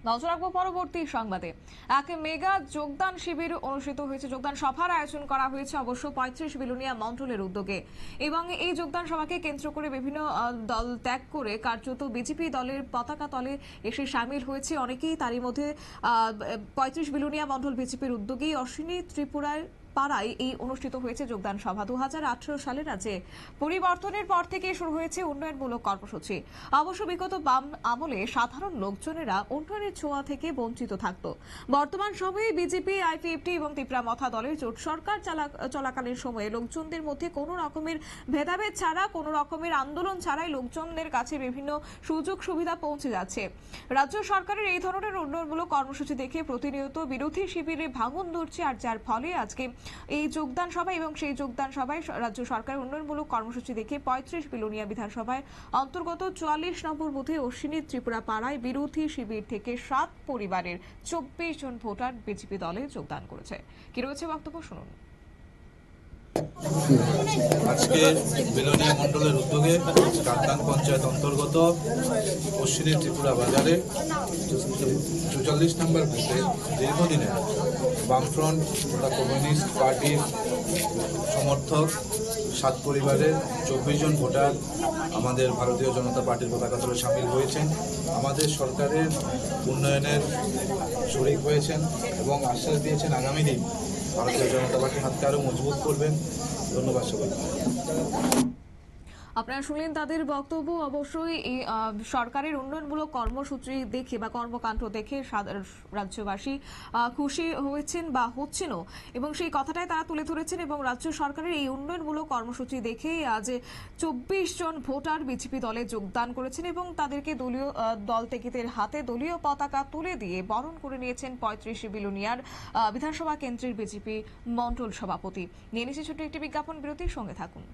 নজর রাখবো পরবর্তী সংবাদে। এক মেগা যোগদান শিবির অনুষ্ঠিত হয়েছে, যোগদান সভার আয়োজন করা হয়েছে অবশ্য 35 বিলোনিয়া মন্ডলের উদ্যোগে। এবং এই যোগদান সভাকে কেন্দ্র করে বিভিন্ন দল ত্যাগ করে কার্যত বিজেপি দলের পতাকা তলে এসে সামিল হয়েছে অনেকেই। তারই মধ্যে 35 বিলোনিয়া মন্ডল বিজেপির উদ্যোগেই অশ্বিনী ত্রিপুরায় পাড়ায় এই অনুষ্ঠিত হয়েছে যোগদান সভা। 2018 সালে রাজ্যে পরিবর্তনের পর থেকে শুরু হয়েছে উন্নয়নমূলক কর্মসূচি। অবশ্য বিগত বাম আমলে সাধারণ লোকজনেরা উন্নয়নের ছোঁয়া থেকে বঞ্চিত থাকত। বর্তমান সময়ে বিজেপি, আইপিএফটি এবং ত্রিপুরা মথা দলের জোট সরকার চলাকালীন সময়ে লোকজনদের মধ্যে কোনো রকমের ভেদাভেদ ছাড়া, কোনো রকমের আন্দোলন ছাড়াই লোকজনদের কাছে বিভিন্ন সুযোগ সুবিধা পৌঁছে যাচ্ছে। রাজ্য সরকারের এই ধরনের উন্নয়নমূলক কর্মসূচি দেখে প্রতিনিয়ত বিরোধী শিবিরে ভাঙন ধরছে, আর যার ফলে আজকে এই যোগদান সভা এবং সেই যোগদান সভায় রাজ্য সরকারের উন্নয়নমূলক কর্মসূচি দেখে 35 বিলোনিয়া বিধানসভায় অন্তর্গত 44 নম্বর বুথে অশ্বিনী ত্রিপুরা পাড়ায় বিরোধী শিবির থেকে 7 পরিবারের 24 জন ভোটার বিজেপি দলে যোগদান করেছে। কি রয়েছে বক্তব্য শুনুন। আজকে বিলোনিয়া মন্ডলের উদ্যোগে কাকদান পঞ্চায়েত অন্তর্গত অশ্বিনী ত্রিপুরা বাজারে 44 নম্বর বুথে দীর্ঘদিনের বামফ্রন্ট তথা কমিউনিস্ট পার্টির সমর্থক 7 পরিবারের 24 জন ভোটার আমাদের ভারতীয় জনতা পার্টির পতাকা তলে সামিল হয়েছেন। আমাদের সরকারের উন্নয়নের শরিক হয়েছেন এবং আশ্বাস দিয়েছেন আগামী দিন ভারতীয় জনতা পার্টির হাতকে আরও মজবুত করবেন। ধন্যবাদ সবাই। আপনারা শুনলেন তাদের বক্তব্য। অবশ্যই এই সরকারের উন্নয়নমূলক কর্মসূচি দেখে বা কর্মকাণ্ড দেখে রাজ্যবাসী খুশি হয়েছেন বা হচ্ছেনও, এবং সেই কথাটাই তারা তুলে ধরেছেন। এবং রাজ্য সরকারের এই উন্নয়নমূলক কর্মসূচি দেখে আজ 24 জন ভোটার বিজেপি দলে যোগদান করেছেন এবং তাদেরকে দলীয় দল ত্যাগীদের হাতে দলীয় পতাকা তুলে দিয়ে বরণ করে নিয়েছেন 35 বিলোনিয়ার বিধানসভা কেন্দ্রের বিজেপি মন্ডল সভাপতি। নিয়ে নিচ্ছে ছোট্ট একটি বিজ্ঞাপন বিরতির সঙ্গে থাকুন।